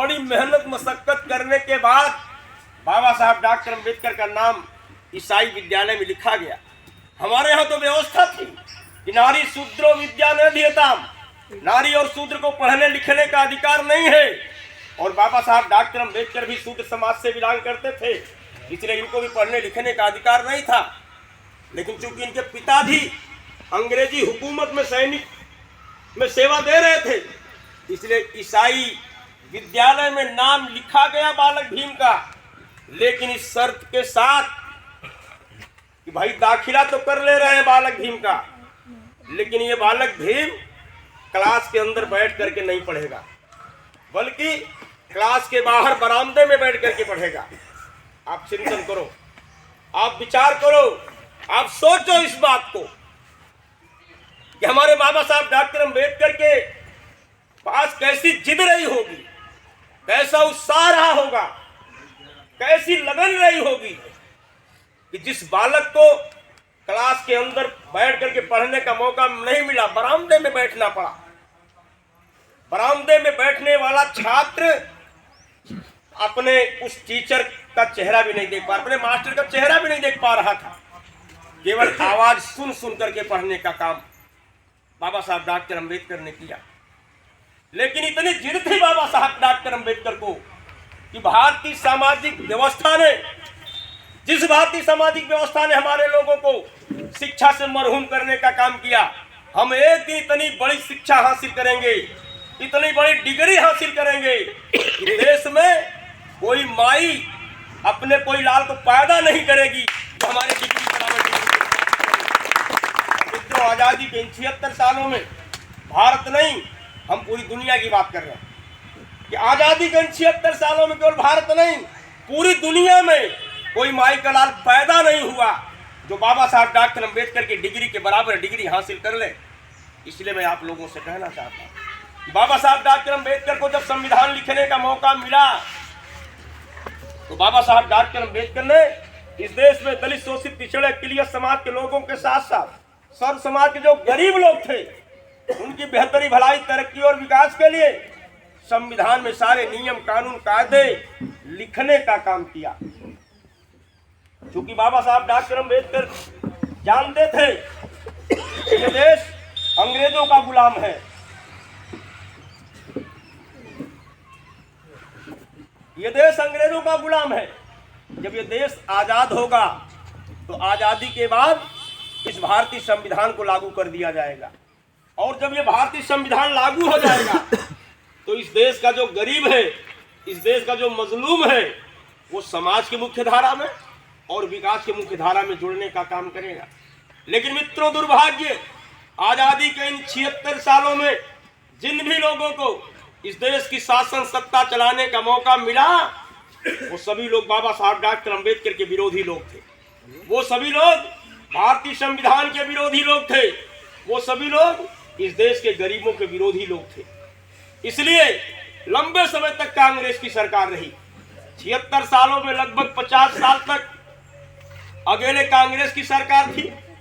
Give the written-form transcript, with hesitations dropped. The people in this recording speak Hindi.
बड़ी मेहनत मशक्कत करने के बाद बाबा साहब डॉक्टर अम्बेडकर का नाम ईसाई विद्यालय में लिखा गया। हमारे यहाँ तो व्यवस्था थी कि नारी शूद्रो विद्या न दीयताम, नारी और शूद्र को पढ़ने लिखने का अधिकार नहीं है। और बाबा साहब डॉक्टर अम्बेडकर भी शूद्र समाज से बिलोंग करते थे, इसलिए इनको भी पढ़ने लिखने का अधिकार नहीं था। लेकिन चूंकि इनके पिताजी अंग्रेजी हुकूमत में सैनिक में सेवा दे रहे थे, इसलिए ईसाई विद्यालय में नाम लिखा गया बालक भीम का, लेकिन इस शर्त के साथ कि भाई दाखिला तो कर ले रहे हैं बालक भीम का, लेकिन ये बालक भीम क्लास के अंदर बैठ करके नहीं पढ़ेगा, बल्कि क्लास के बाहर बरामदे में बैठ करके पढ़ेगा। आप चिंतन करो, आप विचार करो, आप सोचो इस बात को कि हमारे बाबा साहब डॉक्टर अम्बेडकर के पास कैसी जिद रही होगी, कैसा उत्साह रहा होगा, कैसी लगन रही होगी कि जिस बालक को क्लास के अंदर बैठ करके पढ़ने का मौका नहीं मिला, बरामदे में बैठना पड़ा। बरामदे में बैठने वाला छात्र अपने उस टीचर का चेहरा भी नहीं देख पा रहा, अपने मास्टर का चेहरा भी नहीं देख पा रहा था, केवल आवाज सुन सुन करके पढ़ने का काम बाबा साहब डॉक्टर अम्बेडकर ने किया। लेकिन इतनी जिद थी बाबा साहब डॉक्टर अम्बेडकर को कि भारतीय सामाजिक व्यवस्था ने, जिस भारतीय सामाजिक व्यवस्था ने हमारे लोगों को शिक्षा से मरहूम करने का काम किया, हम एक दिन इतनी बड़ी शिक्षा हासिल करेंगे, इतनी बड़ी डिग्री हासिल करेंगे कि देश में कोई माई अपने कोई लाल को पैदा नहीं करेगी तो हमारी डिग्री बराबर डिग्री। मित्रों, आजादी के 76 सालों में भारत नहीं, हम पूरी दुनिया की बात कर रहे हैं कि आजादी के 76 सालों में केवल भारत नहीं, पूरी दुनिया में कोई माई का लाल पैदा नहीं हुआ जो बाबा साहब डॉक्टर अम्बेडकर की डिग्री के बराबर डिग्री हासिल कर ले। इसलिए मैं आप लोगों से कहना चाहता हूँ कि बाबा साहब डॉक्टर अम्बेडकर को जब संविधान लिखने का मौका मिला तो बाबा साहब डॉक्टर अम्बेडकर ने इस देश में दलित, शोषित, पिछड़े, क्लियर समाज के लोगों के साथ साथ सर्व समाज के जो गरीब लोग थे उनकी बेहतरी, भलाई, तरक्की और विकास के लिए संविधान में सारे नियम, कानून, कायदे लिखने का काम किया। क्योंकि बाबा साहब डॉक्टर अम्बेडकर जानते थे कि ये देश अंग्रेजों का गुलाम है, ये देश अंग्रेजों का गुलाम है। जब ये देश आजाद होगा तो आजादी के बाद इस भारतीय संविधान को लागू कर दिया जाएगा, और जब ये भारतीय संविधान लागू हो जाएगा तो इस देश का जो गरीब है, इस देश का जो मजलूम है, वो समाज की मुख्य धारा में और विकास की मुख्य धारा में जुड़ने का काम करेगा। लेकिन मित्रों, दुर्भाग्य, आजादी के इन 76 सालों में जिन भी लोगों को इस देश की शासन सत्ता चलाने का मौका मिला, वो सभी लोग बाबा साहब डॉक्टर अम्बेडकर के विरोधी लोग थे। वो सभी लोग भारतीय संविधान के विरोधी लोग थे। वो सभी लोग इस देश के गरीबों के विरोधी लोग थे। इसलिए लंबे समय तक कांग्रेस की सरकार रही। 76 सालों में लगभग 50 साल तक अकेले कांग्रेस की सरकार थी।